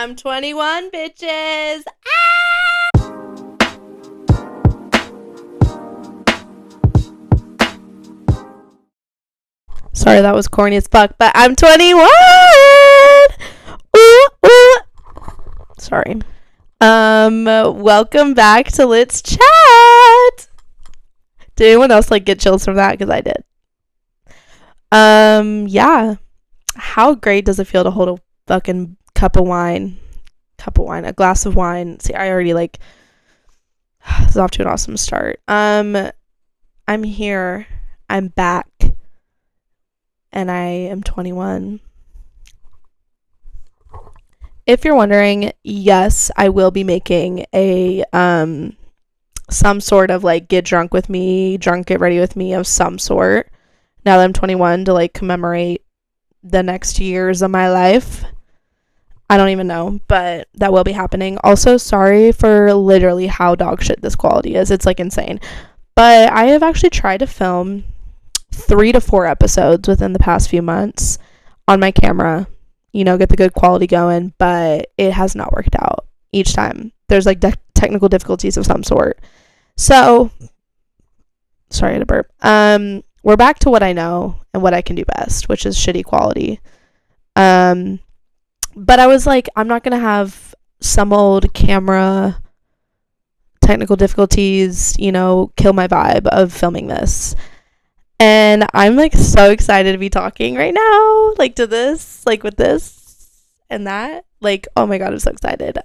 I'm 21, bitches. Sorry, that was corny as fuck, but I'm 21. Ooh, ooh. Sorry. Welcome back to Let's Chat. Did anyone else get chills from that? Because I did. Yeah. How great does it feel to hold a fucking a glass of wine? See, I already this is off to an awesome start. I'm here. I'm back. And I am 21. If you're wondering, yes, I will be making a some sort of get drunk with me, drunk get ready with me of some sort now that I'm 21 to commemorate the next years of my life. I don't even know, but that will be happening. Also, sorry for literally how dog shit this quality is. It's insane. But I have actually tried to film 3 to 4 episodes within the past few months on my camera, get the good quality going, but it has not worked out each time. There's technical difficulties of some sort. So, sorry, I had to burp. We're back to what I know and what I can do best, which is shitty quality. But I was I'm not gonna have some old camera technical difficulties, kill my vibe of filming this. And I'm so excited to be talking right now, to this, with this and that. Oh my god, I'm so excited.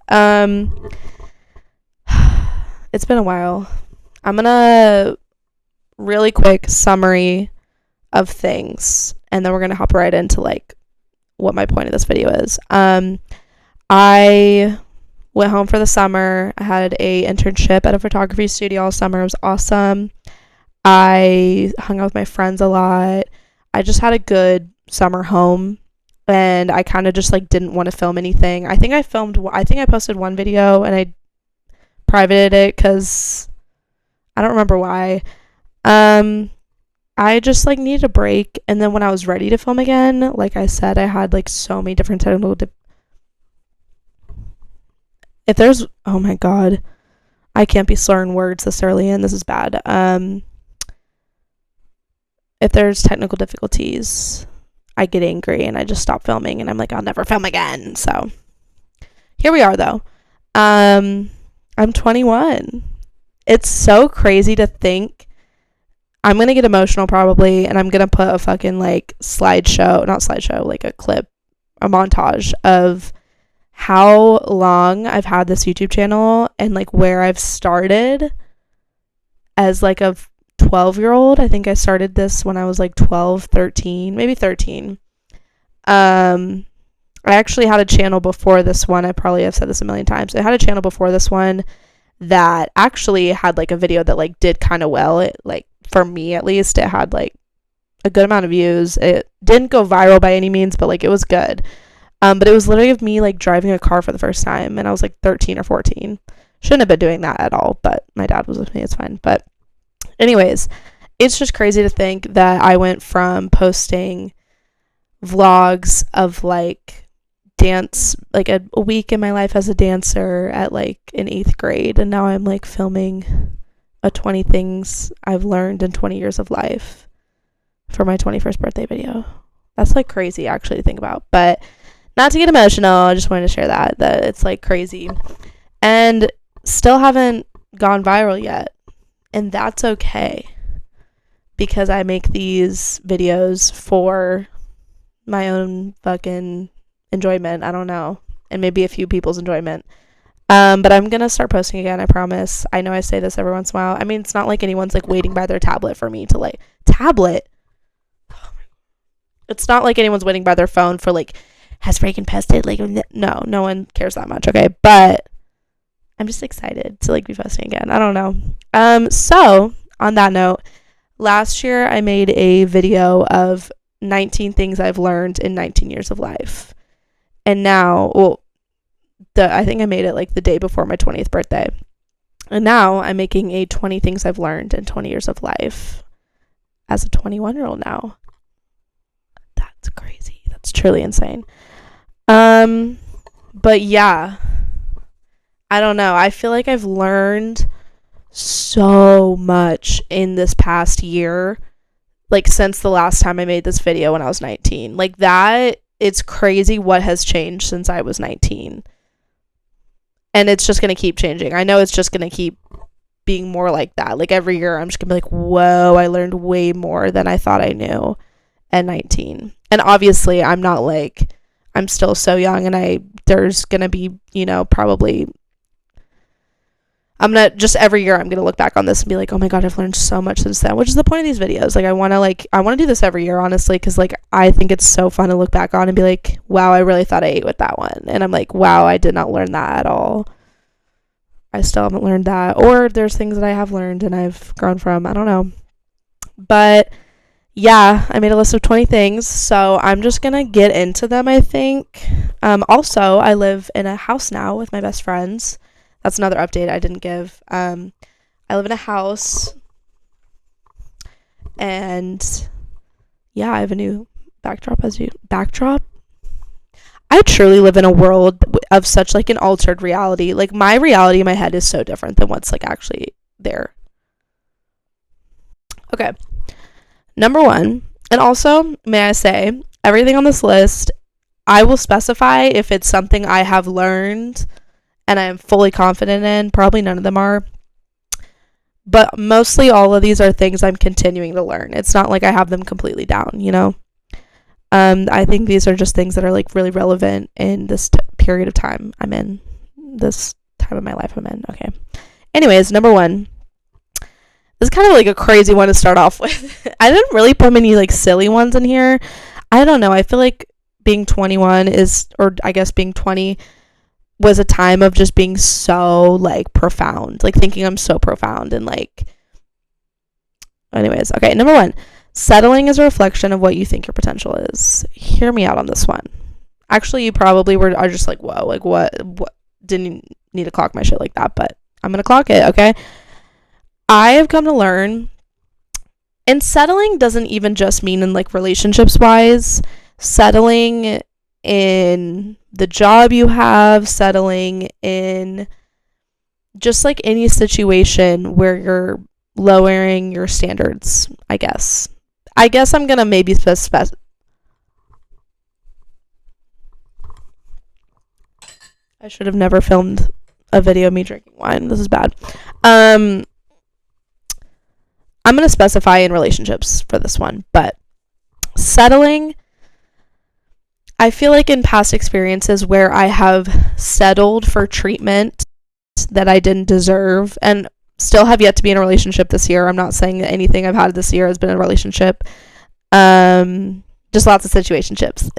It's been a while. I'm gonna really quick summary of things, and then we're gonna hop right into what my point of this video is. I went home for the summer. I had a internship at a photography studio all summer. It was awesome. I hung out with my friends a lot. I just had a good summer home, and I kind of just didn't want to film anything. I think I posted one video and I privated it because I don't remember why. I just needed a break, and then when I was ready to film again, like I said, I had so many different technical if there's, oh my god, I can't be slurring words this early in. This is bad. If there's technical difficulties, I get angry and I just stop filming, and I'm I'll never film again. So here we are though. I'm 21. It's so crazy to think. I'm gonna get emotional probably, and I'm gonna put a fucking slideshow, not slideshow, a clip, a montage of how long I've had this YouTube channel and where I've started as a 12-year-old. I think I started this when I was 12, 13, maybe 13. I actually had a channel before this one. I probably have said this a million times. I had a channel before this one that actually had a video that did kind of well. It for me at least, it had a good amount of views. It didn't go viral by any means, but it was good. But it was literally of me driving a car for the first time, and I was 13 or 14. Shouldn't have been doing that at all, but my dad was with me. It's fine. But anyways, it's just crazy to think that I went from posting vlogs of dance, a week in my life as a dancer at in 8th grade, and now I'm filming a 20 things I've learned in 20 years of life for my 21st birthday video. That's crazy actually to think about, but not to get emotional, I just wanted to share that it's crazy, and still haven't gone viral yet. And that's okay, because I make these videos for my own fucking enjoyment. I don't know. And maybe a few people's enjoyment. But I'm going to start posting again, I promise. I know I say this every once in a while. I mean, it's not anyone's waiting by their tablet for me to tablet. It's not anyone's waiting by their phone for has Reagan posted? No one cares that much, okay? But I'm just excited to be posting again. I don't know. So on that note, last year I made a video of 19 things I've learned in 19 years of life. And now, I think I made it the day before my 20th birthday. And now I'm making a 20 things I've learned in 20 years of life as a 21-year-old now. That's crazy. That's truly insane. But yeah, I don't know. I feel like I've learned so much in this past year, like since the last time I made this video when I was 19. Like that, it's crazy what has changed since I was 19. And it's just going to keep changing. I know it's just going to keep being more like that. Like every year I'm just going to be like, whoa, I learned way more than I thought I knew at 19. And obviously I'm not like, I'm still so young, and there's going to be, probably I'm gonna just every year I'm gonna look back on this and be like, oh my god, I've learned so much since then, which is the point of these videos. Like I want to do this every year, honestly, because like I think it's so fun to look back on and be like, wow, I really thought I ate with that one, and I'm like, wow, I did not learn that at all. I still haven't learned that, or there's things that I have learned and I've grown from. I don't know, but yeah, I made a list of 20 things, so I'm just gonna get into them, I think. Also, I live in a house now with my best friends. That's another update I didn't give. I live in a house, and yeah, I have a new backdrop. I truly live in a world of such like an altered reality. Like my reality in my head is so different than what's like actually there. Okay. Number 1, and also, may I say, everything on this list, I will specify if it's something I have learned and I am fully confident in. Probably none of them are. But mostly all of these are things I'm continuing to learn. It's not like I have them completely down, I think these are just things that are like really relevant in this period of time I'm in. This time of my life I'm in. Okay. Anyways, number 1. This is kind of like a crazy one to start off with. I didn't really put many like silly ones in here. I don't know. I feel like being 21 or I guess being 20 was a time of just being so like profound, like thinking I'm so profound and like, anyways. Okay. Number 1, settling is a reflection of what you think your potential is. Hear me out on this one. Actually, you probably are just like, whoa, like what, didn't need to clock my shit like that, but I'm going to clock it. Okay. I have come to learn, and settling doesn't even just mean in like relationships wise, settling in the job you have, settling in just like any situation where you're lowering your standards, I guess. I'm gonna maybe I should have never filmed a video of me drinking wine. This is bad. I'm going to specify in relationships for this one, but settling, I feel like in past experiences where I have settled for treatment that I didn't deserve and still have yet to be in a relationship this year. I'm not saying that anything I've had this year has been a relationship. Just lots of situationships.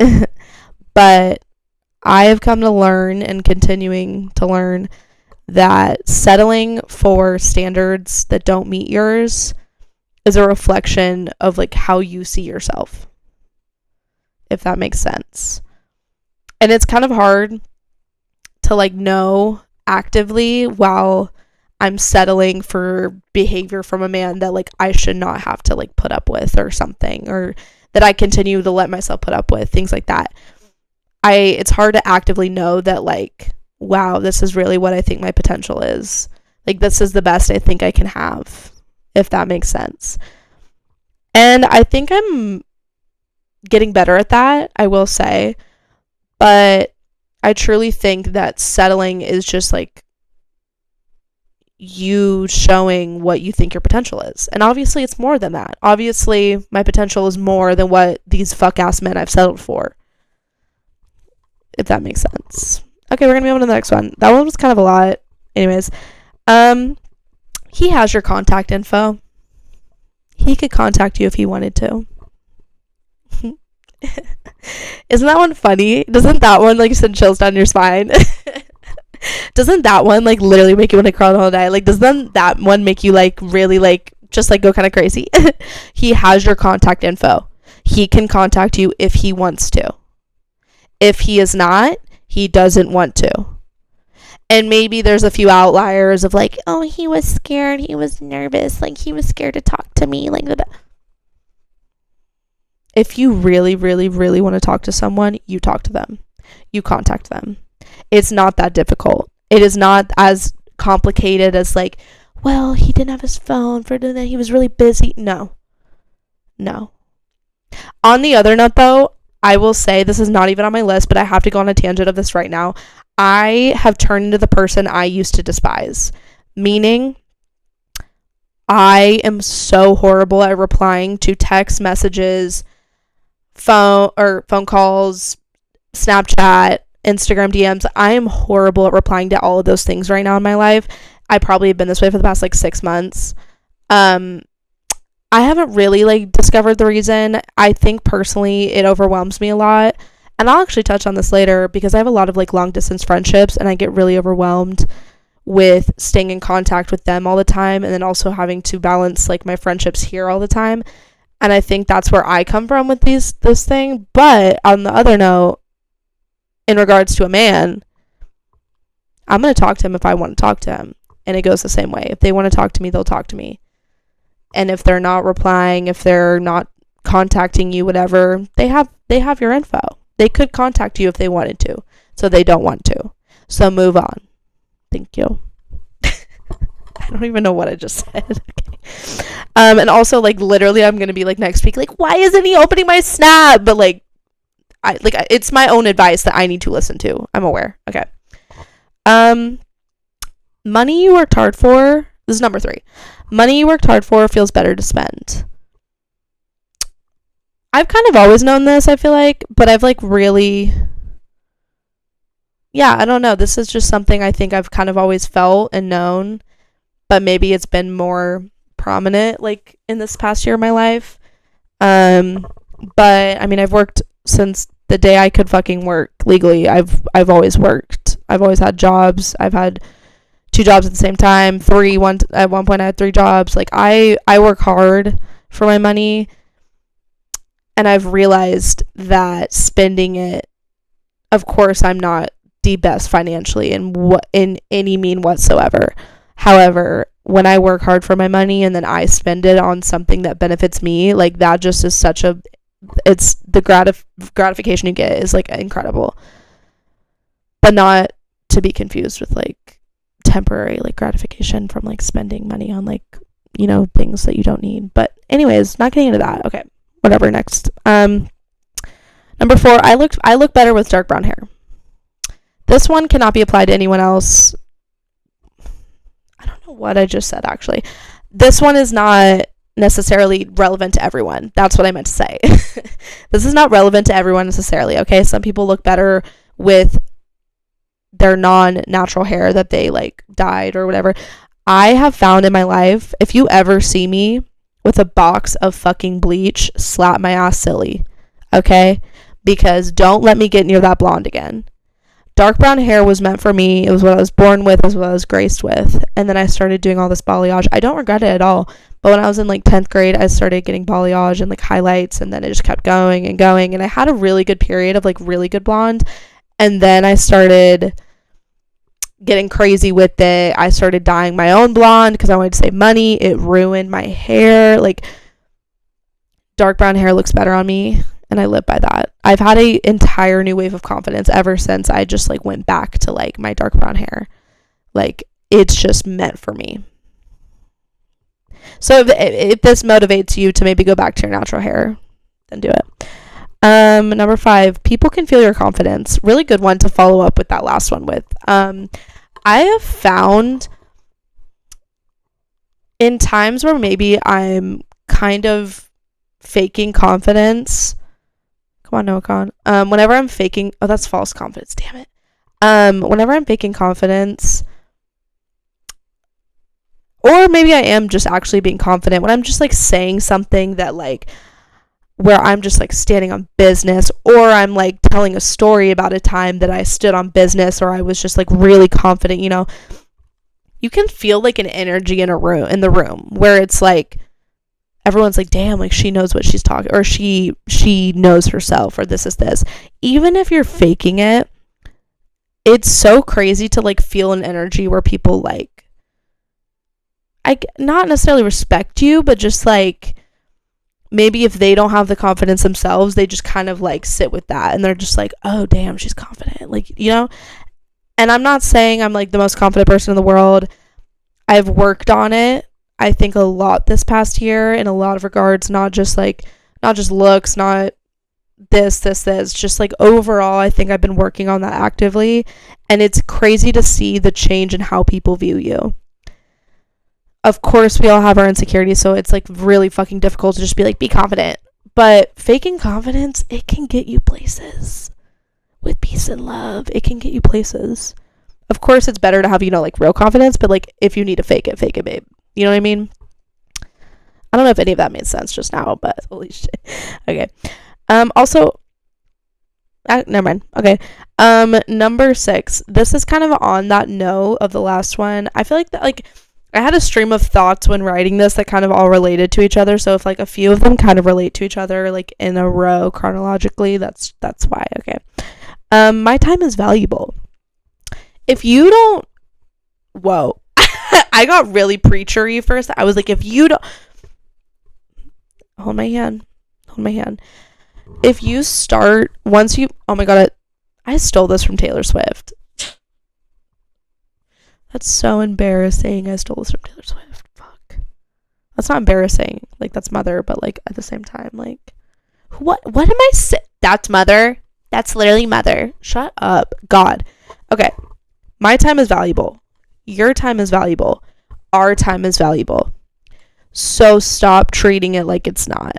But I have come to learn and continuing to learn that settling for standards that don't meet yours is a reflection of like how you see yourself, if that makes sense. And it's kind of hard to like know actively while I'm settling for behavior from a man that like I should not have to like put up with or something, or that I continue to let myself put up with, things like that. It's hard to actively know that like, wow, this is really what I think my potential is. Like this is the best I think I can have, if that makes sense. And I think I'm getting better at that, I will say. But I truly think that settling is just like you showing what you think your potential is. And obviously it's more than that. Obviously my potential is more than what these fuck-ass men I've settled for, if that makes sense. Okay, we're gonna move on to the next one. That one was kind of a lot. Anyways, he has your contact info. He could contact you if he wanted to. Isn't that one funny? Doesn't that one like send chills down your spine? Doesn't that one like literally make you want to cry the whole day? Like, doesn't that one make you like really like just like go kind of crazy? He has your contact info. He can contact you if he wants to. If he is not, he doesn't want to. And maybe there's a few outliers of like, oh, he was scared, he was nervous, like he was scared to talk to me, like that. If you really, really, really want to talk to someone, you talk to them. You contact them. It's not that difficult. It is not as complicated as like, well, he didn't have his phone for the day, he was really busy. No. On the other note, though, I will say this is not even on my list, but I have to go on a tangent of this right now. I have turned into the person I used to despise, meaning I am so horrible at replying to text messages, phone calls, Snapchat, Instagram DMs. I am horrible at replying to all of those things right now in my life. I probably have been this way for the past like 6 months. I haven't really like discovered the reason. I think personally it overwhelms me a lot. And I'll actually touch on this later because I have a lot of like long distance friendships and I get really overwhelmed with staying in contact with them all the time and then also having to balance like my friendships here all the time. And I think that's where I come from with this thing. But on the other note, in regards to a man, I'm going to talk to him if I want to talk to him. And it goes the same way. If they want to talk to me, they'll talk to me. And if they're not replying, if they're not contacting you, whatever, they have your info. They could contact you if they wanted to. So they don't want to. So move on. Thank you. I don't even know what I just said. Okay. And also, like, literally, I'm gonna be like next week, like, why isn't he opening my Snap? But like, it's my own advice that I need to listen to. I'm aware. Okay. Money you worked hard for. This is number 3. Money you worked hard for feels better to spend. I've kind of always known this, I feel like, but I've like really, yeah, I don't know. This is just something I think I've kind of always felt and known, but maybe it's been more prominent like in this past year of my life. But I mean, I've worked since the day I could fucking work legally. I've always worked. I've always had jobs. I've had 2 jobs at the same time, at one point I had 3 jobs. Like I work hard for my money, and I've realized that spending it, of course I'm not the best financially in any mean whatsoever. However, when I work hard for my money and then I spend it on something that benefits me, like that just is it's the gratification you get is like incredible, but not to be confused with like temporary like gratification from like spending money on like, you know, things that you don't need. But anyways, not getting into that. Okay, whatever. Next, number 4, I look better with dark brown hair. This one cannot be applied to anyone else. I don't know what I just said, actually. This one is not necessarily relevant to everyone. That's what I meant to say. This is not relevant to everyone necessarily, okay? Some people look better with their non-natural hair that they like dyed or whatever. I have found in my life, if you ever see me with a box of fucking bleach, slap my ass silly, okay? Because don't let me get near that blonde again. Dark brown hair was meant for me. It was what I was born with. It was what I was graced with. And then I started doing all this balayage. I don't regret it at all. But when I was in like 10th grade, I started getting balayage and like highlights, and then it just kept going and going. And I had a really good period of like really good blonde. And then I started getting crazy with it. I started dyeing my own blonde because I wanted to save money. It ruined my hair. Like, dark brown hair looks better on me, and I live by that. I've had an entire new wave of confidence ever since I just like went back to like my dark brown hair. Like, it's just meant for me. So if this motivates you to maybe go back to your natural hair, then do it. Number 5, people can feel your confidence. Really good one to follow up with that last one with. I have found in times where maybe I'm kind of faking confidence. Come on, Noah Khan. Whenever I'm faking, oh, that's false confidence. Damn it. Whenever I'm faking confidence, or maybe I am just actually being confident when I'm just like saying something that like, where I'm just like standing on business, or I'm like telling a story about a time that I stood on business, or I was just like really confident, you know, you can feel like an energy in the room where it's like, everyone's like, damn, like she knows what she's talking, or she knows herself, or this is this. Even if you're faking it, it's so crazy to like feel an energy where people like, not necessarily respect you, but just like, maybe if they don't have the confidence themselves, they just kind of like sit with that, and they're just like, oh damn, she's confident, like, you know. And I'm not saying I'm like the most confident person in the world. I've worked on it, I think, a lot this past year in a lot of regards, not just looks, not this, just like overall, I think I've been working on that actively, and it's crazy to see the change in how people view you. Of course, we all have our insecurities, so it's like really fucking difficult to just be like, be confident. But faking confidence, it can get you places. With peace and love, it can get you places. Of course, it's better to have, like real confidence, but like if you need to fake it, babe. You know what I mean? I don't know if any of that made sense just now, but holy shit. Okay. Also, never mind. Okay. Number 6. This is kind of on that note of the last one. I feel like that, like, I had a stream of thoughts when writing this that kind of all related to each other. So if like a few of them kind of relate to each other, like in a row chronologically, that's why. Okay. My time is valuable. If you don't, whoa, I got really preachery first. I was like, if you don't, hold my hand. If you start, oh my God, I stole this from Taylor Swift. That's so embarrassing. I stole this from Taylor Swift. Fuck. That's not embarrassing. Like, that's Mother, but like at the same time, like, what am I saying? That's Mother. That's literally Mother. Shut up. God. Okay. My time is valuable. Your time is valuable. Our time is valuable. So stop treating it like it's not.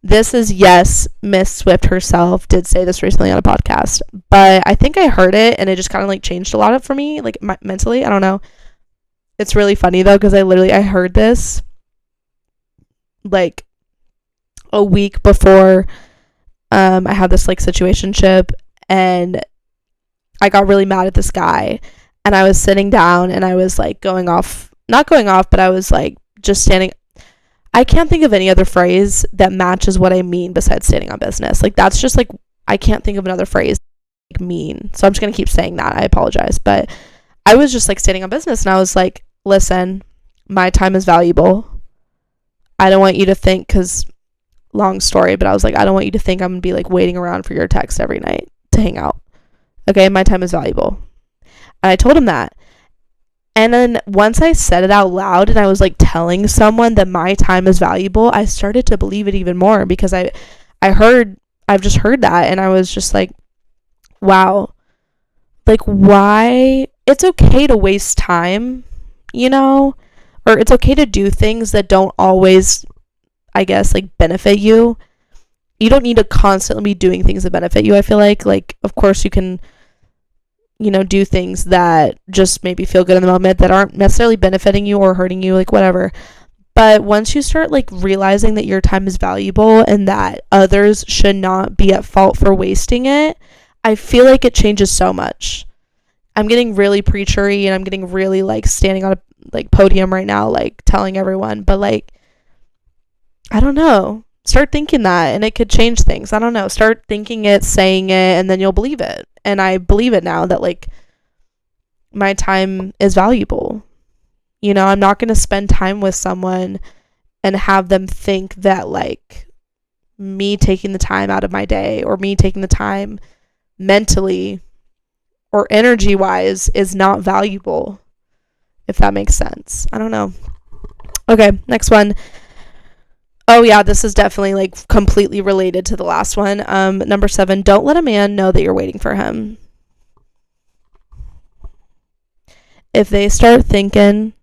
This is, yes, Miss Swift herself did say this recently on a podcast, but I think I heard it and it just kind of like changed a lot of for me, like mentally. I don't know. It's really funny though, because I heard this like a week before I had this like situationship, and I got really mad at this guy, and I was sitting down and I was like not going off, but I was like just standing. I can't think of any other phrase that matches what I mean besides standing on business. Like, that's just like, I can't think of another phrase like mean. So I'm just going to keep saying that. I apologize. But I was just like standing on business, and I was like, listen, my time is valuable. I don't want you to think, because long story, but I was like, I don't want you to think I'm going to be like waiting around for your text every night to hang out. Okay, my time is valuable. And I told him that. And then once I said it out loud and I was like telling someone that my time is valuable, I started to believe it even more, because I've just heard that, and I was just like, wow, like, why? It's okay to waste time, or it's okay to do things that don't always, I guess, like benefit you. You don't need to constantly be doing things that benefit you. I feel like of course you can do things that just maybe feel good in the moment that aren't necessarily benefiting you or hurting you, like whatever. But once you start like realizing that your time is valuable and that others should not be at fault for wasting it, I feel like it changes so much. I'm getting really preachery, and I'm getting really like standing on a like podium right now, like telling everyone, but like, I don't know. Start thinking that, and it could change things. I don't know. Start thinking it, saying it, and then you'll believe it. And I believe it now that like my time is valuable. I'm not going to spend time with someone and have them think that like me taking the time out of my day, or me taking the time mentally or energy wise, is not valuable, if that makes sense. I don't know. Okay, next one. Oh yeah, this is definitely like completely related to the last one. Number 7, don't let a man know that you're waiting for him. If they start thinking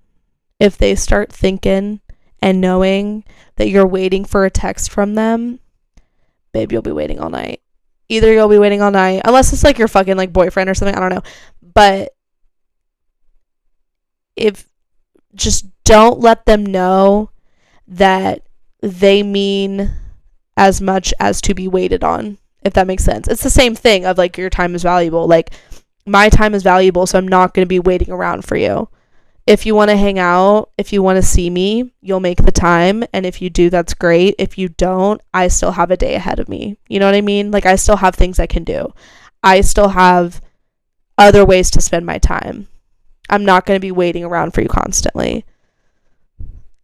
and knowing that you're waiting for a text from them, babe, you'll be waiting all night. Either you'll be waiting all night, unless it's like your fucking like boyfriend or something, I don't know. But just don't let them know that they mean as much as to be waited on, if that makes sense. It's the same thing of like, your time is valuable. Like, my time is valuable, so I'm not going to be waiting around for you. If you want to hang out, if you want to see me, you'll make the time, and if you do, that's great. If you don't, I still have a day ahead of me. You know what I mean? Like, I still have things I can do. I still have other ways to spend my time. I'm not going to be waiting around for you constantly.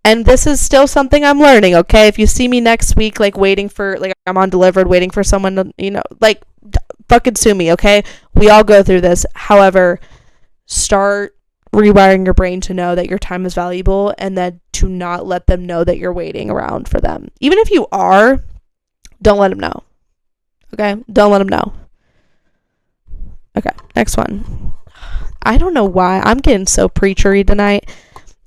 And this is still something I'm learning, okay? If you see me next week, like, waiting for, like, I'm on delivered, waiting for someone to, like, fucking sue me, okay? We all go through this. However, start rewiring your brain to know that your time is valuable, and then to not let them know that you're waiting around for them. Even if you are, don't let them know. Okay? Don't let them know. Okay, next one. I don't know why. I'm getting so preachery tonight.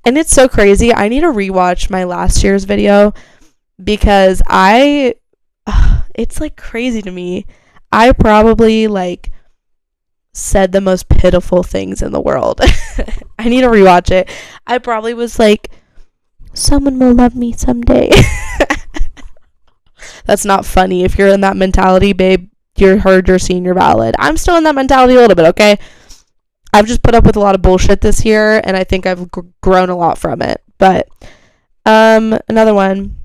And it's so crazy. I need to rewatch my last year's video because it's like crazy to me. I probably like said the most pitiful things in the world. I need to rewatch it. I probably was like, someone will love me someday. That's not funny. If you're in that mentality, babe, you're heard, you're seen, you're valid. I'm still in that mentality a little bit, okay? I've just put up with a lot of bullshit this year, and I think I've grown a lot from it. But another one.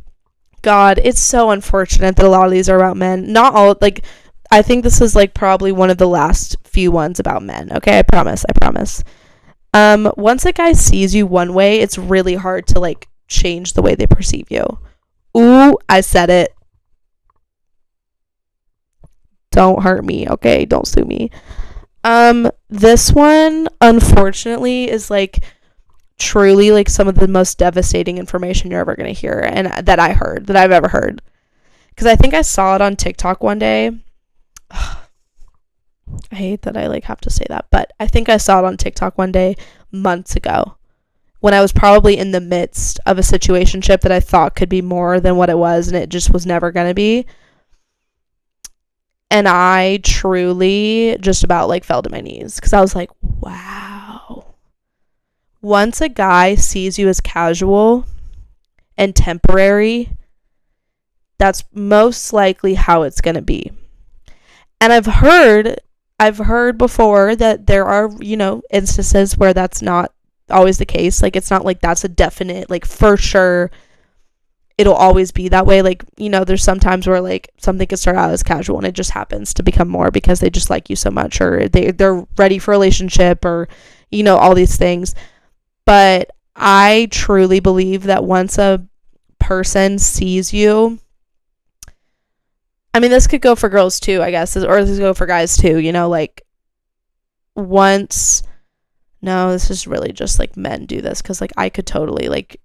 God, it's so unfortunate that a lot of these are about men. Not all, like, I think this is like probably one of the last few ones about men. Okay, I promise. Once a guy sees you one way, it's really hard to like change the way they perceive you. Ooh, I said it. Don't hurt me, okay? Don't sue me. This one, unfortunately, is like truly like some of the most devastating information you're ever gonna hear, and that I've ever heard. Because I think I saw it on TikTok one day. I hate that I like have to say that, but I think I saw it on TikTok one day months ago when I was probably in the midst of a situationship that I thought could be more than what it was, and it just was never gonna be. And I truly just about like fell to my knees because I was like, wow. Once a guy sees you as casual and temporary, that's most likely how it's going to be. And I've heard before that there are, instances where that's not always the case. Like, it's not like that's a definite, like, for sure it'll always be that way. Like, there's some times where like something can start out as casual and it just happens to become more because they just like you so much, or they're ready for a relationship, or all these things. But I truly believe that once a person sees you, I mean, this could go for girls too, I guess, or this could go for guys too, like once, no, this is really just like men do this, because like I could totally like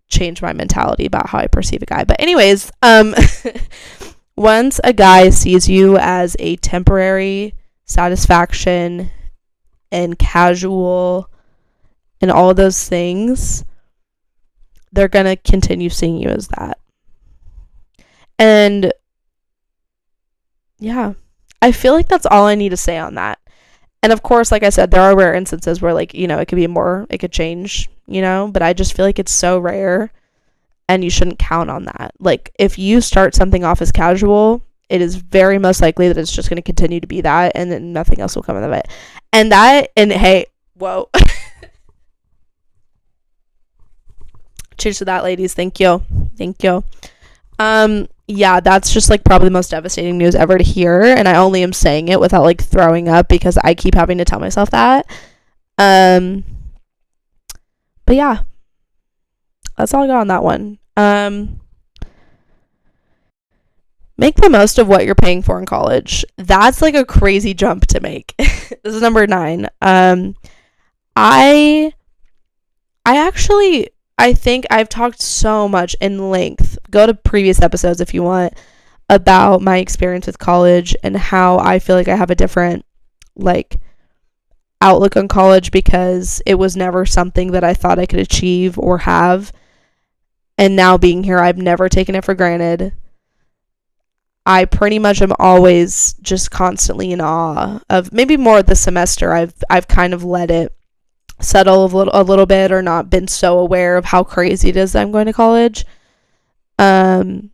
change my mentality about how I perceive a guy. But anyways, once a guy sees you as a temporary satisfaction and casual and all of those things, they're gonna continue seeing you as that. And yeah, I feel like that's all I need to say on that. And of course, like I said, there are rare instances where like, it could be more, it could change, but I just feel like it's so rare and you shouldn't count on that. Like, if you start something off as casual, it is very most likely that it's just going to continue to be that, and then nothing else will come of it. And hey, whoa. Cheers to that, ladies. Thank you. Yeah, that's just like probably the most devastating news ever to hear, and I only am saying it without like throwing up because I keep having to tell myself that. But yeah, that's all I got on that one. Make the most of what you're paying for in college. That's like a crazy jump to make. This is number 9. I think I've talked so much in length. Go to previous episodes if you want, about my experience with college and how I feel like I have a different like outlook on college because it was never something that I thought I could achieve or have. And now being here, I've never taken it for granted. I pretty much am always just constantly in awe of, maybe more this semester, I've kind of let it settle a little bit, or not been so aware of how crazy it is that I'm going to college. I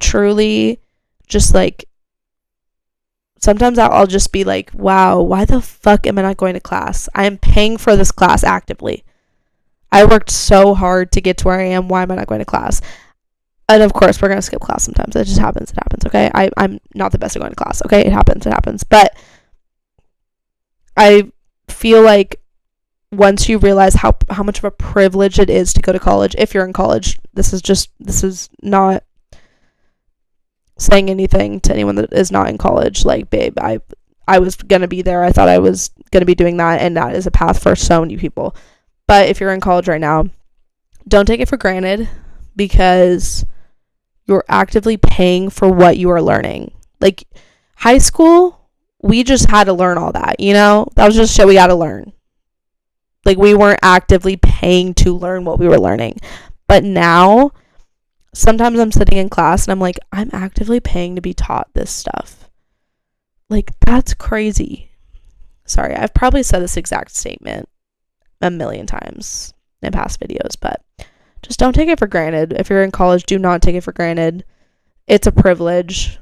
truly just like, sometimes I'll just be like, wow, why the fuck am I not going to class? I am paying for this class actively. I worked so hard to get to where I am. Why am I not going to class? And of course, we're going to skip class sometimes. It just happens. It happens, okay? I'm not the best at going to class, okay? It happens. But I feel like once you realize how much of a privilege it is to go to college, if you're in college, this is not saying anything to anyone that is not in college. Like, babe, I was going to be there. I thought I was going to be doing that, and that is a path for so many people. But if you're in college right now, don't take it for granted, because you're actively paying for what you are learning. Like, high school, we just had to learn all that, you know? That was just shit we had to learn. Like, we weren't actively paying to learn what we were learning. But now, sometimes I'm sitting in class and I'm like, I'm actively paying to be taught this stuff. Like, that's crazy. Sorry, I've probably said this exact statement a million times in past videos, but just don't take it for granted. If you're in college, do not take it for granted. It's a privilege.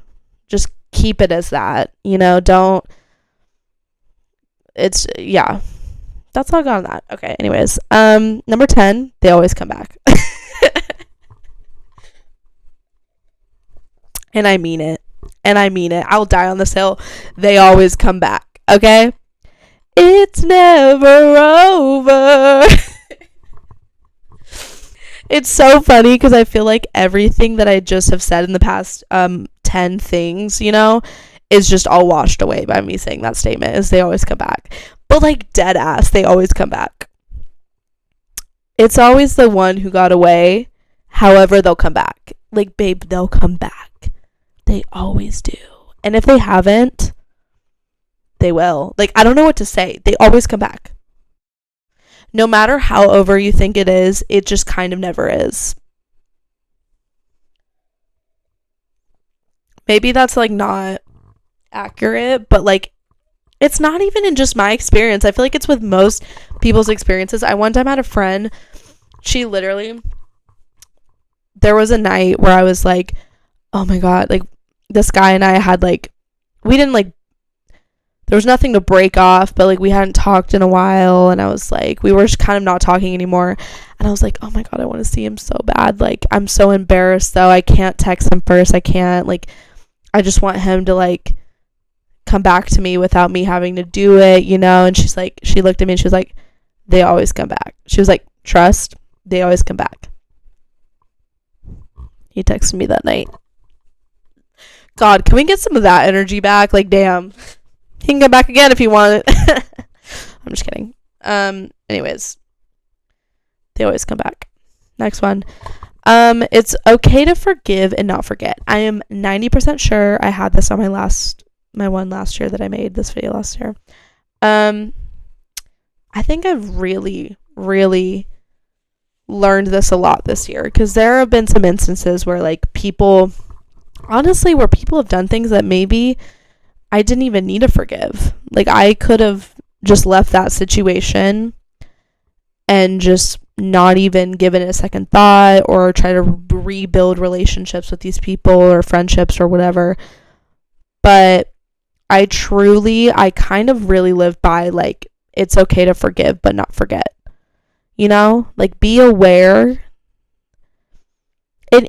Just keep it as that, you know? Don't, it's, yeah. That's all I got on that. Okay, anyways. Number 10, they always come back. And I mean it. I'll die on this hill. They always come back. Okay? It's never over. It's so funny because I feel like everything that I just have said in the past 10 things, you know, is just all washed away by me saying that statement, is they always come back. But like, dead ass, they always come back. It's always the one who got away. However, they'll come back. Like, babe, they'll come back. They always do. And if they haven't, they will. Like, I don't know what to say. They always come back. No matter how over you think it is, it just kind of never is. Maybe that's like not accurate, but like, it's not even in just my experience. I feel like it's with most people's experiences. I one time had a friend, she literally, there was a night where I was like, oh my God, like, this guy and I had like, we didn't like, there was nothing to break off, but like, we hadn't talked in a while, and I was like, we were just kind of not talking anymore, and I was like, oh my God, I want to see him so bad. Like, I'm so embarrassed though. I can't text him first. I can't, like, I just want him to like come back to me without me having to do it, you know? And she's like, she looked at me and she was like, they always come back. She was like, trust, they always come back. He texted me that night. God, can we get some of that energy back? Like, damn. He can come back again if you want it. I'm just kidding. Anyways, they always come back. Next one. It's okay to forgive and not forget. I am 90% sure I had this on my one last year that I made this video last year. I think I've really, really learned this a lot this year, because there have been some instances where like people have done things that maybe I didn't even need to forgive. Like, I could have just left that situation and just not even given it a second thought, or try to rebuild relationships with these people or friendships or whatever. But I kind of really live by like, it's okay to forgive but not forget. You know? Like, be aware.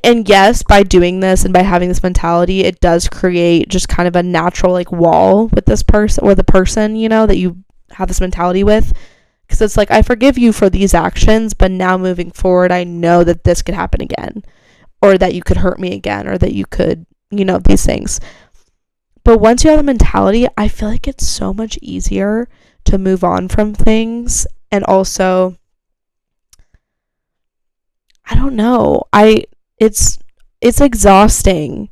And yes, by doing this and by having this mentality, it does create just kind of a natural like wall with this person, or the person, you know, that you have this mentality with. Because it's like, I forgive you for these actions, but now moving forward, I know that this could happen again, or that you could hurt me again, or that you could, you know, these things. But once you have the mentality, I feel like it's so much easier to move on from things. And also, I don't know, it's exhausting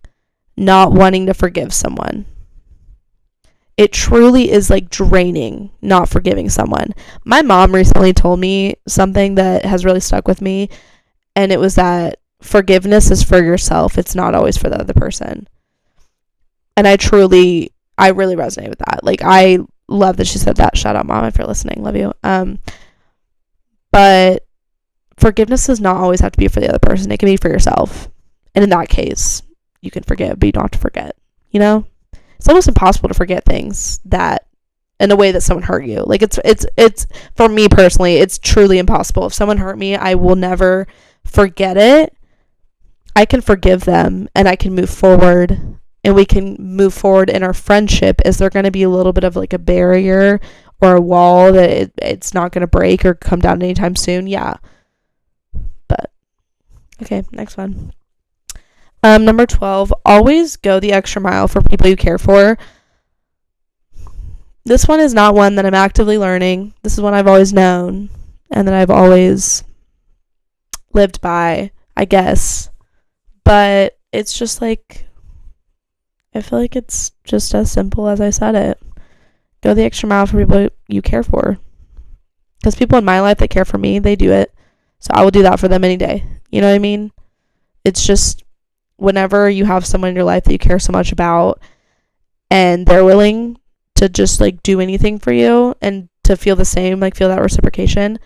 not wanting to forgive someone. It truly is like draining not forgiving someone. My mom recently told me something that has really stuck with me, and it was that forgiveness is for yourself. It's not always for the other person. And I really resonate with that. Like, I love that she said that. Shout out, Mom, if you're listening. Love you. But forgiveness does not always have to be for the other person. It can be for yourself. And in that case, you can forgive, but you don't have to forget, you know? It's almost impossible to forget things that, in a way that someone hurt you. Like, it's for me personally, it's truly impossible. If someone hurt me, I will never forget it. I can forgive them, and I can move forward, and we can move forward in our friendship. Is there going to be a little bit of like a barrier or a wall that it's not going to break or come down anytime soon? Yeah. But okay, next one. Number 12, always go the extra mile for people you care for. This one is not one that I'm actively learning. This is one I've always known and that I've always lived by, I guess. But it's just like, I feel like it's just as simple as I said it. Go the extra mile for people you care for. Because people in my life that care for me, they do it. So I will do that for them any day. You know what I mean? It's just whenever you have someone in your life that you care so much about and they're willing to just like do anything for you and to feel the same, like feel that reciprocation.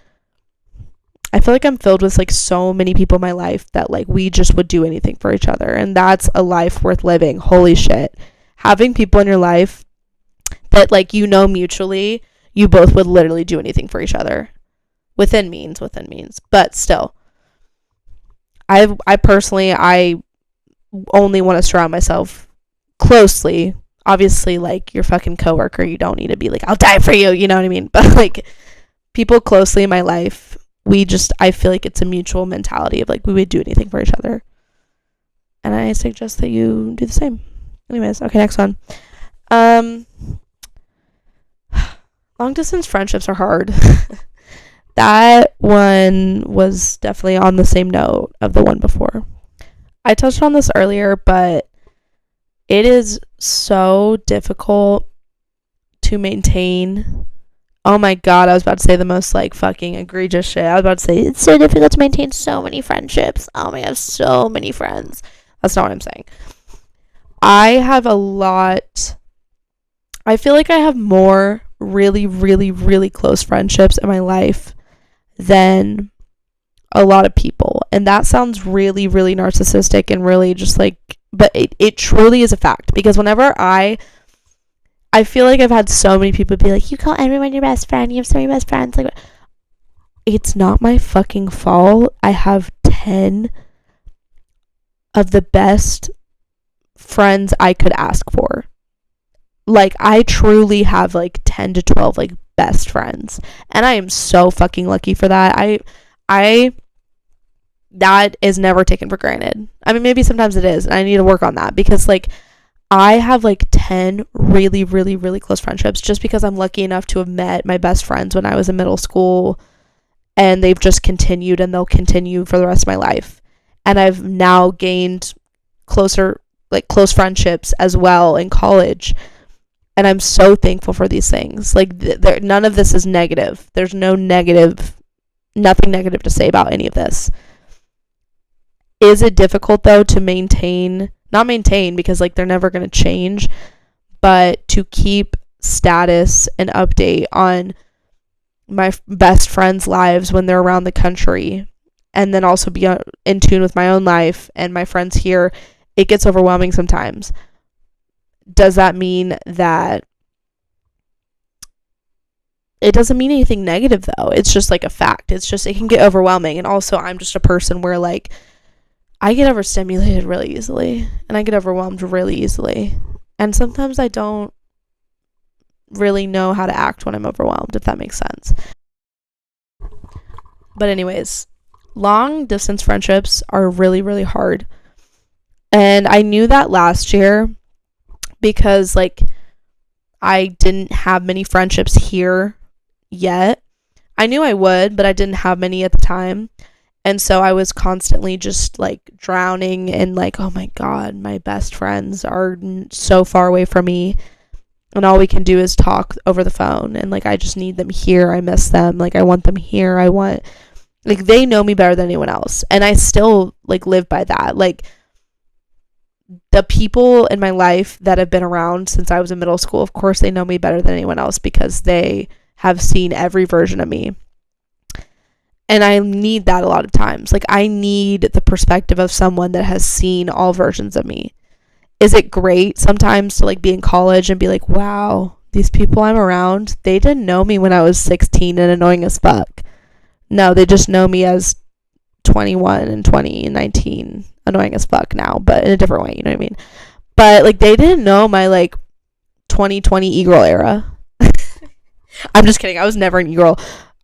I feel like I'm filled with like so many people in my life that like we just would do anything for each other, and that's a life worth living. Holy shit. Having people in your life that like mutually you both would literally do anything for each other within means, but still I personally only want to surround myself closely. Obviously, like your fucking coworker, you don't need to be like, I'll die for you, you know what I mean? But like people closely in my life, I feel like it's a mutual mentality of like we would do anything for each other. And I suggest that you do the same. Anyways, okay, next one. Long distance friendships are hard. That one was definitely on the same note of the one before. I touched on this earlier, but it is so difficult to maintain. Oh my god, I was about to say the most like fucking egregious shit. I was about to say it's so difficult to maintain so many friendships. Oh my god, so many friends. That's not what I'm saying. I feel like I have more really, really, really close friendships in my life than a lot of people. And that sounds really, really narcissistic and really just like, but it truly is a fact. Because whenever I feel like I've had so many people be like, you call everyone your best friend, you have so many best friends. Like, it's not my fucking fault. I have 10 of the best friends I could ask for. Like, I truly have like 10 to 12 like best friends, and I am so fucking lucky for that. I that is never taken for granted. I mean, maybe sometimes it is, and I need to work on that, because like I have like 10 really, really, really close friendships just because I'm lucky enough to have met my best friends when I was in middle school, and they've just continued and they'll continue for the rest of my life. And I've now gained close friendships as well in college. And I'm so thankful for these things. Like, none of this is negative. There's nothing negative to say about any of this. Is it difficult, though, to not maintain, because, like, they're never going to change, but to keep status and update on my best friends' lives when they're around the country, and then also be in tune with my own life and my friends here? It gets overwhelming sometimes. Does that mean that it doesn't mean anything negative, though? It's just like a fact. It's just, it can get overwhelming. And also, I'm just a person where like I get overstimulated really easily, and I get overwhelmed really easily, and sometimes I don't really know how to act when I'm overwhelmed, if that makes sense. But anyways, long distance friendships are really, really hard, and I knew that last year, because like I didn't have many friendships here yet. I knew I would, but I didn't have many at the time. And so I was constantly just like drowning in like, oh my god, my best friends are so far away from me, and all we can do is talk over the phone, and like I just need them here. I miss them. Like I want them here. Like they know me better than anyone else, and I still like live by that. Like the people in my life that have been around since I was in middle school, of course they know me better than anyone else, because they have seen every version of me. And I need that a lot of times. Like I need the perspective of someone that has seen all versions of me. Is it great sometimes to like be in college and be like, wow, these people I'm around, they didn't know me when I was 16 and annoying as fuck. No, they just know me as 21 and 20 and 19 annoying as fuck now, but in a different way, you know what I mean? But like they didn't know my like 2020 e-girl era. I'm just kidding. I was never an e-girl.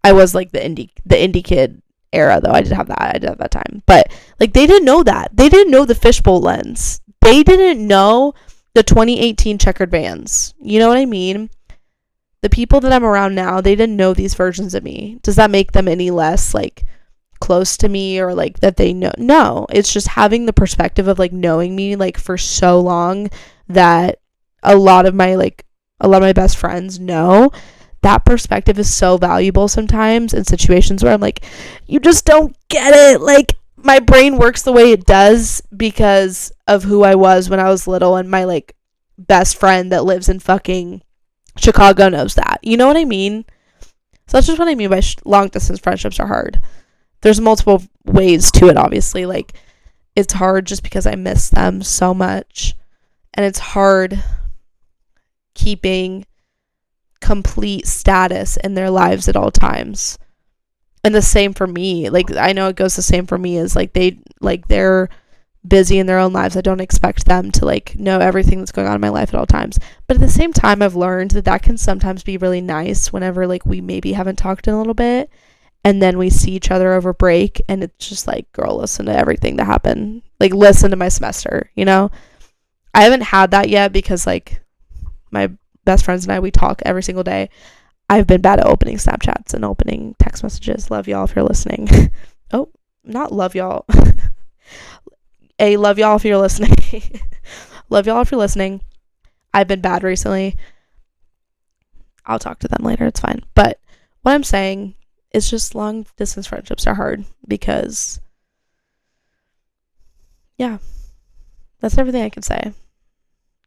I was like the indie kid era, though. I did have that time. But like they didn't know that. They didn't know the fishbowl lens. They didn't know the 2018 checkered Vans. You know what I mean? The people that I'm around now, they didn't know these versions of me. Does that make them any less like close to me, or like that they know? No, it's just having the perspective of like knowing me like for so long that a lot of my best friends know. That perspective is so valuable sometimes in situations where I'm like, you just don't get it. Like, my brain works the way it does because of who I was when I was little, and my like best friend that lives in fucking Chicago knows that. You know what I mean? So that's just what I mean by long distance friendships are hard. There's multiple ways to it, obviously. Like, it's hard just because I miss them so much, and it's hard keeping complete status in their lives at all times. And the same for me. Like, I know it goes the same for me, is like they're busy in their own lives. I don't expect them to like know everything that's going on in my life at all times. But at the same time, I've learned that can sometimes be really nice whenever like we maybe haven't talked in a little bit, and then we see each other over break, and it's just like, girl, listen to everything that happened. Like, listen to my semester, you know? I haven't had that yet because like my best friends and I, we talk every single day. I've been bad at opening Snapchats and opening text messages. Love y'all if you're listening. Oh, not love y'all. Love y'all if you're listening. Love y'all if you're listening. I've been bad recently. I'll talk to them later. It's fine. But what I'm saying is just long distance friendships are hard because, yeah, that's everything I can say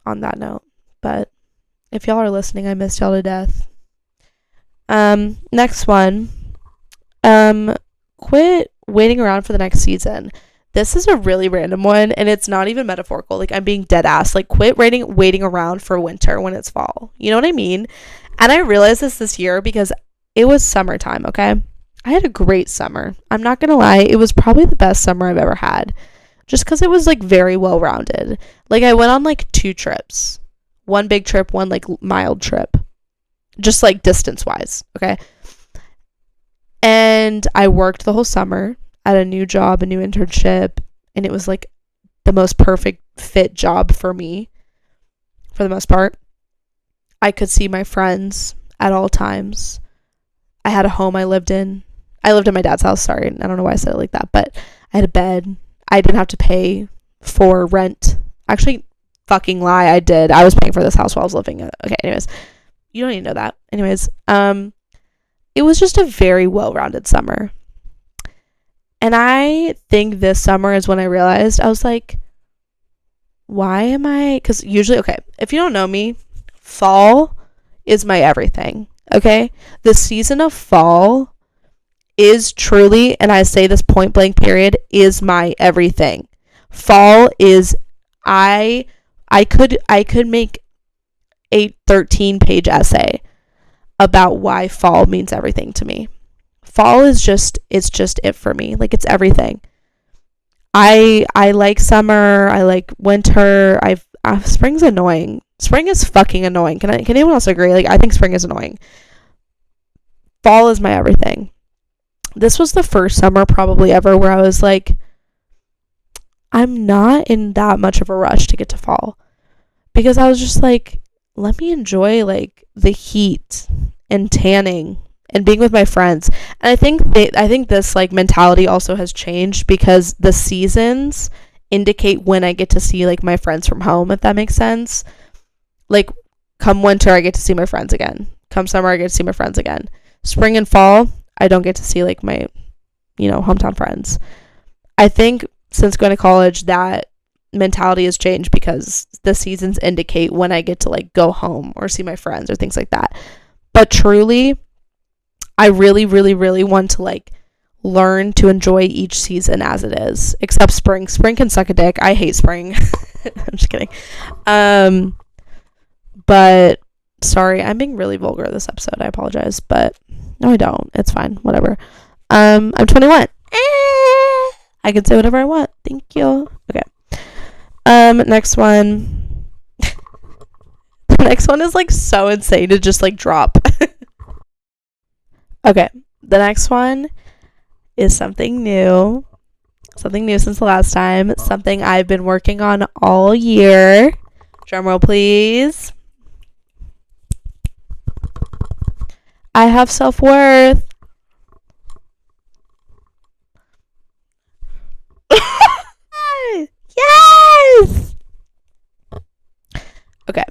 on that note. But if y'all are listening, I missed y'all to death. Next one. Quit waiting around for the next season. This is a really random one, and it's not even metaphorical. Like, I'm being dead ass. Like, quit waiting around for winter when it's fall. You know what I mean? And I realized this year because it was summertime, okay? I had a great summer. I'm not gonna lie. It was probably the best summer I've ever had. Just because it was, like, very well-rounded. Like, I went on, like, 2 trips. One big trip, one, like, mild trip. Just, like, distance-wise, okay? And I worked the whole summer at a new job, a new internship, and it was, like, the most perfect fit job for me, for the most part. I could see my friends at all times. I had a home I lived in. I lived in my dad's house, sorry. I don't know why I said it like that, but I had a bed. I didn't have to pay for rent. Actually, fucking lie, I did. I was paying for this house while I was living in it. Okay, anyways. You don't need to know that. Anyways, it was just a very well-rounded summer. And I think this summer is when I realized, I was like, why am I, because usually, okay, if you don't know me, fall is my everything, okay? The season of fall is truly, and I say this point blank period, is my everything. Fall is, I could make a 13-page essay about why fall means everything to me. Fall is just, it's just it for me. Like, it's everything. I like summer. I like winter. Spring's annoying. Spring is fucking annoying. Can anyone else agree? Like, I think spring is annoying. Fall is my everything. This was the first summer probably ever where I was like, I'm not in that much of a rush to get to fall. Because I was just like, let me enjoy like the heat and tanning and being with my friends. And I think this like mentality also has changed because the seasons indicate when I get to see like my friends from home, if that makes sense. Like, come winter I get to see my friends again. Come summer I get to see my friends again. Spring and fall I don't get to see like my, hometown friends. I think since going to college that mentality has changed because the seasons indicate when I get to like go home or see my friends or things like that. But truly, I really, really, really want to like learn to enjoy each season as it is, except spring. Spring can suck a dick. I hate spring. I'm just kidding. But sorry, I'm being really vulgar this episode. I apologize, but no, I don't. It's fine. Whatever. I'm 21. I can say whatever I want. Thank you. Okay. Next one. The next one is like so insane to just like drop. Okay. The next one is something new. Something new since the last time. Something I've been working on all year. Drum roll, please. I have self-worth. Yes! Okay.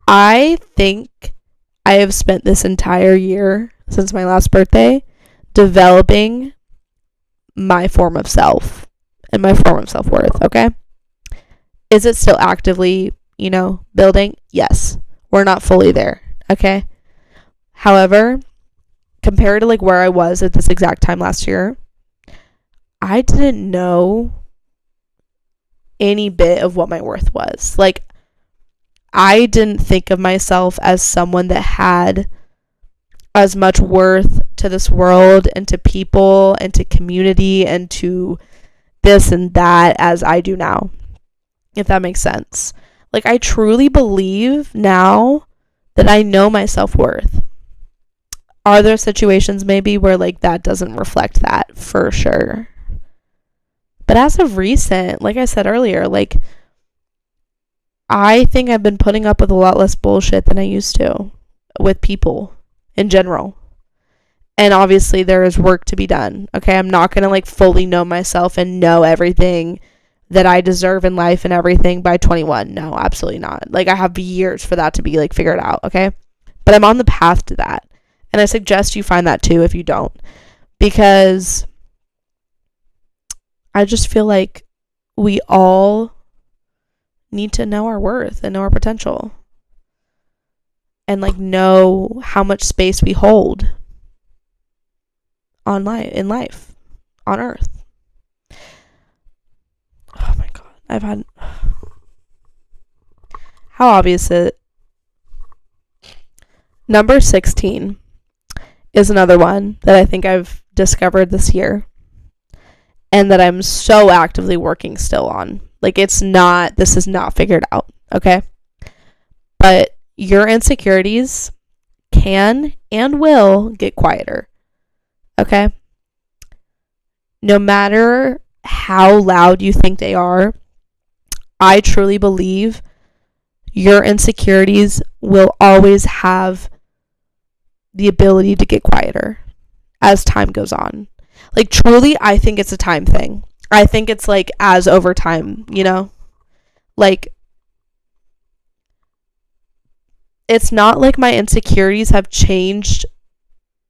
I think I have spent this entire year since my last birthday developing my form of self and my form of self-worth, okay? Is it still actively, building? Yes. We're not fully there, okay? However, compared to like where I was at this exact time last year, I didn't know any bit of what my worth was. Like, I didn't think of myself as someone that had as much worth to this world and to people and to community and to this and that as I do now, if that makes sense. Like, I truly believe now that I know my self-worth. Are there situations maybe where like that doesn't reflect that? For sure. But as of recent, like I said earlier, like, I think I've been putting up with a lot less bullshit than I used to with people in general. And obviously there is work to be done. Okay, I'm not going to like fully know myself and know everything that I deserve in life and everything by 21. No, absolutely not. Like, I have years for that to be like figured out, okay? But I'm on the path to that. And I suggest you find that too if you don't. Because I just feel like we all need to know our worth and know our potential. And like know how much space we hold in life, on earth. Oh my god. How obvious it. Number 16 is another one that I think I've discovered this year and that I'm so actively working still on. Like, this is not figured out, okay? But your insecurities can and will get quieter, okay? No matter how loud you think they are, I truly believe your insecurities will always have the ability to get quieter as time goes on. Like, truly, I think it's a time thing. I think it's like as over time, like, it's not like my insecurities have changed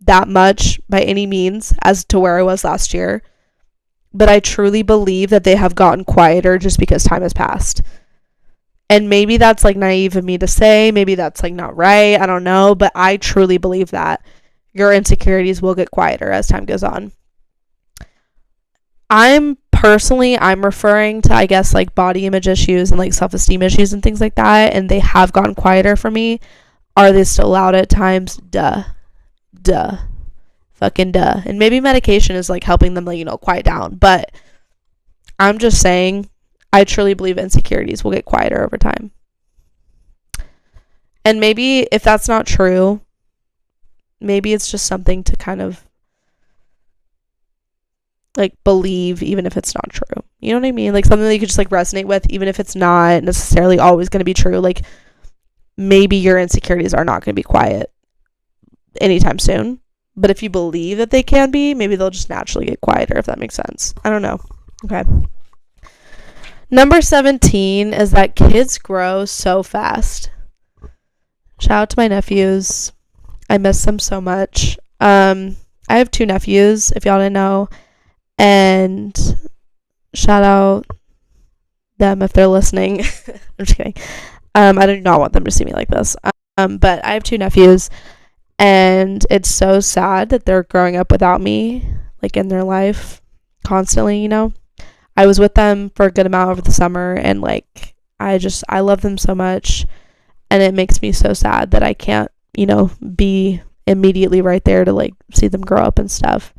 that much by any means as to where I was last year, but I truly believe that they have gotten quieter just because time has passed. And maybe that's like naive of me to say, maybe that's like not right, I don't know, but I truly believe that your insecurities will get quieter as time goes on. I'm referring to, I guess, like body image issues and like self-esteem issues and things like that, and they have gotten quieter for me. Are they still loud at times? Duh. Fucking duh. And maybe medication is like helping them, like, quiet down, but I'm just saying, I truly believe insecurities will get quieter over time. And maybe if that's not true, maybe it's just something to kind of like believe, even if it's not true. You know what I mean? Like, something that you could just like resonate with, even if it's not necessarily always going to be true. Like, maybe your insecurities are not going to be quiet anytime soon, but if you believe that they can be, maybe they'll just naturally get quieter, if that makes sense. I don't know. Okay. Number 17 is that kids grow so fast. Shout out to my nephews. I miss them so much. I have 2 nephews, if y'all didn't know, and shout out them if they're listening. I'm just kidding. I do not want them to see me like this. But I have 2 nephews, and it's so sad that they're growing up without me, like, in their life constantly, I was with them for a good amount over the summer, and like, I love them so much, and it makes me so sad that I can't, be immediately right there to like see them grow up and stuff.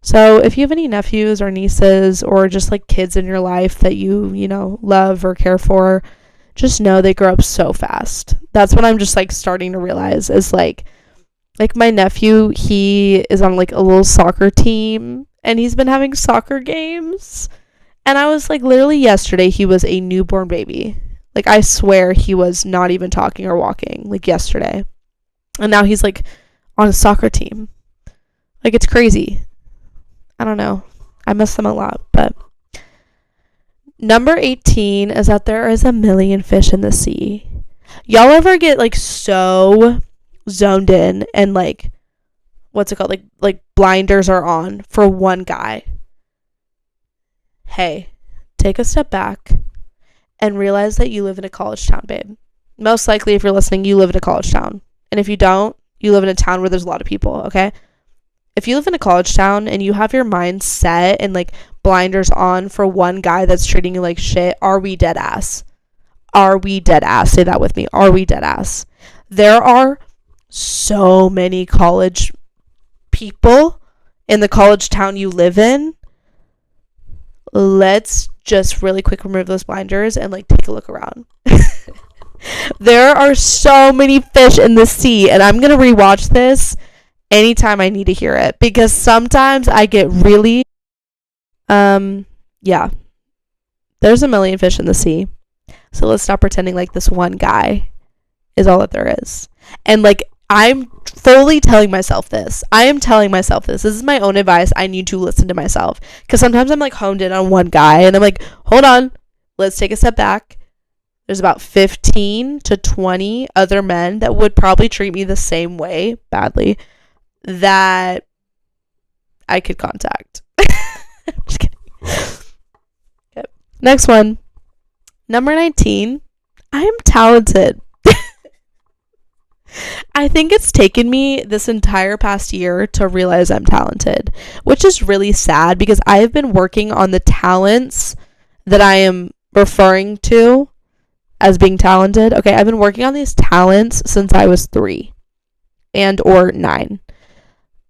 So if you have any nephews or nieces or just like kids in your life that you love or care for, just know they grow up so fast. That's what I'm just like starting to realize is like my nephew, he is on like a little soccer team, and he's been having soccer games. And I was like, literally yesterday, he was a newborn baby. Like, I swear he was not even talking or walking, like, yesterday. And now he's like on a soccer team. Like, it's crazy. I don't know. I miss them a lot. But number 18 is that there is a million fish in the sea. Y'all ever get like so zoned in and like, what's it called? Like blinders are on for one guy. Hey, take a step back and realize that you live in a college town, babe. Most likely, if you're listening, you live in a college town. And if you don't, you live in a town where there's a lot of people, okay? If you live in a college town and you have your mind set and like blinders on for one guy that's treating you like shit, are we dead ass? Are we dead ass? Say that with me. Are we dead ass? There are so many college people in the college town you live in. Let's just really quick remove those blinders and like take a look around. There are so many fish in the sea, and I'm gonna rewatch this anytime I need to hear it, because sometimes I get really yeah, there's a million fish in the sea. So let's stop pretending like this one guy is all that there is. And like, I'm fully telling myself this. I am telling myself this. This is my own advice. I need to listen to myself, because sometimes I'm like honed in on one guy and I'm like, hold on, let's take a step back. There's about 15 to 20 other men that would probably treat me the same way, badly, that I could contact. Just kidding. Okay. Next one. Number 19. I am talented. I think it's taken me this entire past year to realize I'm talented, which is really sad, because I have been working on the talents that I am referring to as being talented. Okay, I've been working on these talents since I was 3 and or 9.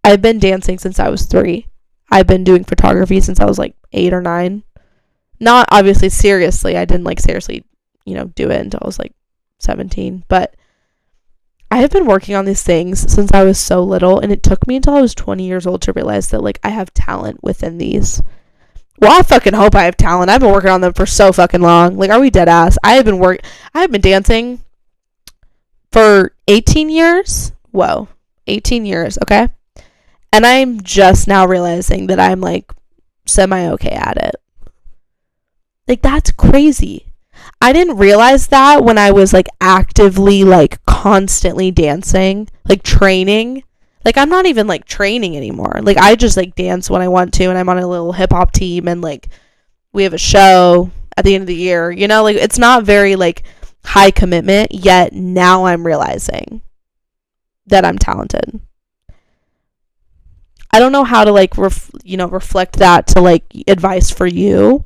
I've been dancing since I was 3. I've been doing photography since I was like 8 or 9. Not obviously seriously. I didn't like seriously, do it until I was like 17. But I have been working on these things since I was so little, and it took me until I was 20 years old to realize that like I have talent within these. Well, I fucking hope I have talent. I've been working on them for so fucking long. Like, are we dead ass? I have been dancing for 18 years. Whoa, 18 years, okay? And I'm just now realizing that I'm like semi-okay at it. Like, that's crazy. I didn't realize that when I was like actively like constantly dancing, like training. Like, I'm not even like training anymore. Like, I just like dance when I want to, and I'm on a little hip hop team, and like we have a show at the end of the year, like it's not very like high commitment, yet now I'm realizing that I'm talented. I don't know how to like reflect that to like advice for you,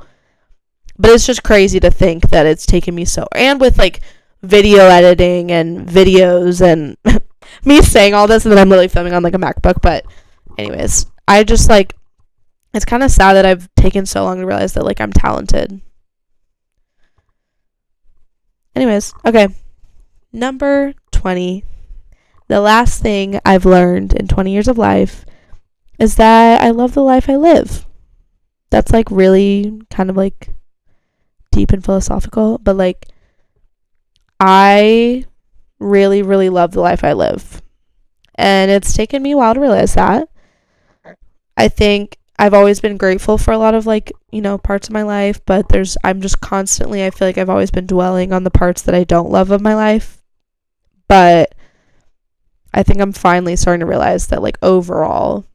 but it's just crazy to think that it's taken me so, and with like video editing and videos and me saying all this, and then I'm literally filming on like a MacBook. But anyways, I just like, it's kind of sad that I've taken so long to realize that like I'm talented. Anyways, okay, number 20. The last thing I've learned in 20 years of life is that I love the life I live. That's like really kind of like deep and philosophical, but like I really, really love the life I live. And it's taken me a while to realize that. I think I've always been grateful for a lot of like, parts of my life, but I'm just constantly, I feel like I've always been dwelling on the parts that I don't love of my life. But I think I'm finally starting to realize that like overall,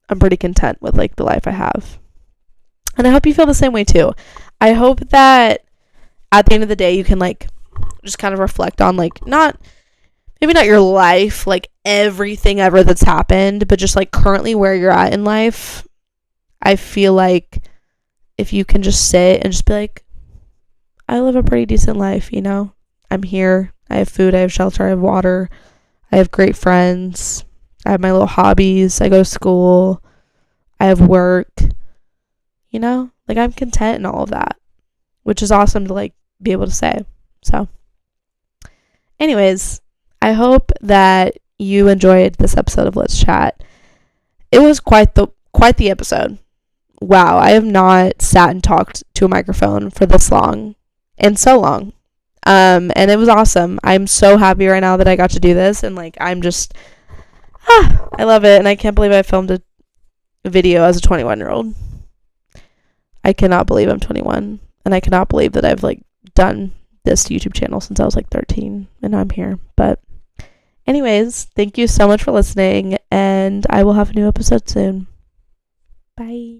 I'm pretty content with like the life I have. And I hope you feel the same way too. I hope that at the end of the day, you can like just kind of reflect on like maybe not your life, like everything ever that's happened, but just like currently where you're at in life. I feel like if you can just sit and just be like, I live a pretty decent life, I'm here, I have food, I have shelter, I have water, I have great friends, I have my little hobbies, I go to school, I have work, like I'm content in all of that, which is awesome to like be able to say. So anyways, I hope that you enjoyed this episode of Let's Chat. It was quite the episode. Wow, I have not sat and talked to a microphone for this long and so long. And it was awesome. I'm so happy right now that I got to do this, and like I'm just I love it, and I can't believe I filmed a video as a 21-year-old. I cannot believe I'm 21, and I cannot believe that I've like done this YouTube channel since I was like 13, and now I'm here. But anyways, thank you so much for listening, and I will have a new episode soon. Bye.